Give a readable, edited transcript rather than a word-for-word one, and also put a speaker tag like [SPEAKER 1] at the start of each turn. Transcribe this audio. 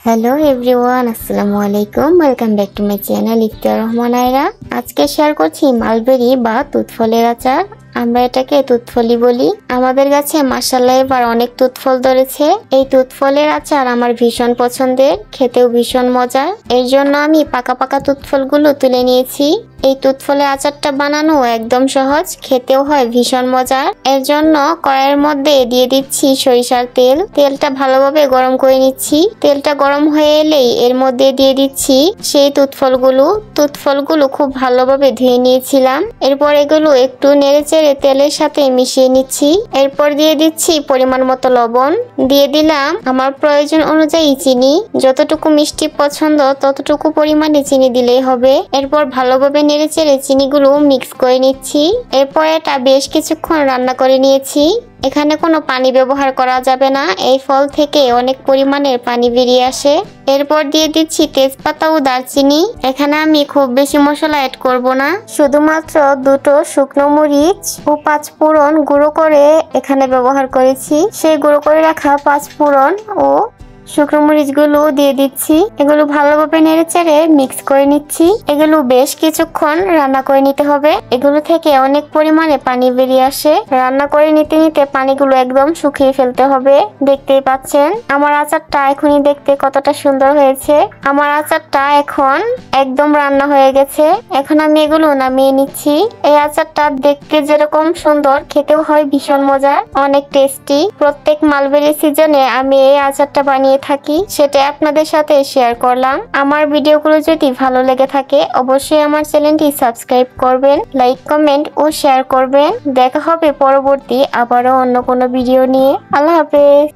[SPEAKER 1] Hello everyone, আসসালামু আলাইকুম। Welcome back to my channel Iftiar Rahman Ayra. আজকে শেয়ার করছি মালবেরি বা তুতফলের আচার। আমরা এটাকে তুতফলি বলি। আমাদের গাছে মাশাআল্লাহ এবার অনেক তুতফল ধরেছে। এই তুতফলের আচার আমার ভীষণ পছন্দের, খেতেও ভীষণ মজার। এর জন্য আমি পাকা পাকা তুতফলগুলো তুলে নিয়েছি। এই তুতফলের আচারটা বানানো একদম সহজ, খেতেও হয় ভীষণ মজার। এর জন্য কড়াইয়ের মধ্যে দিয়ে দিচ্ছি সরিষার তেল। তেলটা ভালোভাবে গরম করে নিচ্ছি। তেলটা গরম হয়ে এলেই এর মধ্যে দিয়ে দিচ্ছি সেই তুতফলগুলো খুব ভালোভাবে ধুয়ে নিয়েছিলাম। এরপর এগুলো একটু নেড়েচেড়ে তেলের সাথে মিশিয়ে নিচ্ছি। এরপর দিয়ে দিচ্ছি পরিমাণ মতো লবণ, দিয়ে দিলাম আমার প্রয়োজন অনুযায়ী চিনি। যতটুকু মিষ্টি পছন্দ ততটুকু পরিমাণে চিনি দিলেই হবে। এরপর ভালোভাবে নেড়েচেড়ে চিনিগুলো মিক্স করে নিচ্ছি। এরপর এটা বেশ কিছুক্ষণ রান্না করে নিয়েছি। এখানে কোনো পানি ব্যবহার করা যাবে না, এই ফল থেকে অনেক পরিমাণের পানি বেরিয়ে আসে। এরপর দিয়ে দিচ্ছি তেজপাতা ও দারচিনি। এখানে আমি খুব বেশি মশলা অ্যাড করব না, শুধুমাত্র দুটো শুকনো মরিচ ও 5 ফোড়ন গুঁড়ো করে এখানে ব্যবহার করেছি। সেই গুঁড়ো করে রাখা 5 ফোড়ন ও শুকনো মরিচগুলো দিয়ে দিচ্ছি। এগুলো ভালোভাবে নেড়েচেড়ে মিক্স করে নিচ্ছি। এগুলো বেশ কিছুক্ষণ রান্না করে নিতে হবে। এগুলো থেকে অনেক পরিমাণে পানি বেরিয়ে আসে। রান্না করে নিতে নিতে পানিগুলো একদম শুকিয়ে ফেলতে হবে। দেখতেই পাচ্ছেন আমার আচারটা এখনই দেখতে কতটা সুন্দর হয়েছে। আমার আচারটা এখন একদম রান্না হয়ে গেছে। এখন আমি এগুলো নামিয়ে নিচ্ছি। এই আচারটা দেখতে যেরকম সুন্দর, খেতেও হয় ভীষণ মজার, অনেক টেস্টি। প্রত্যেক মালবেরি সিজনে আমি এই আচারটা বানিয়ে থাকি, সেটা আপনাদের সাথে শেয়ার করলাম। আমার ভিডিওগুলো যদি ভালো লেগে থাকে অবশ্যই আমার চ্যানেলটি সাবস্ক্রাইব করবেন, লাইক কমেন্ট ও শেয়ার করবেন। দেখা হবে পরবর্তী আবারও অন্য কোনো ভিডিও নিয়ে। আল্লাহ হাফেজ।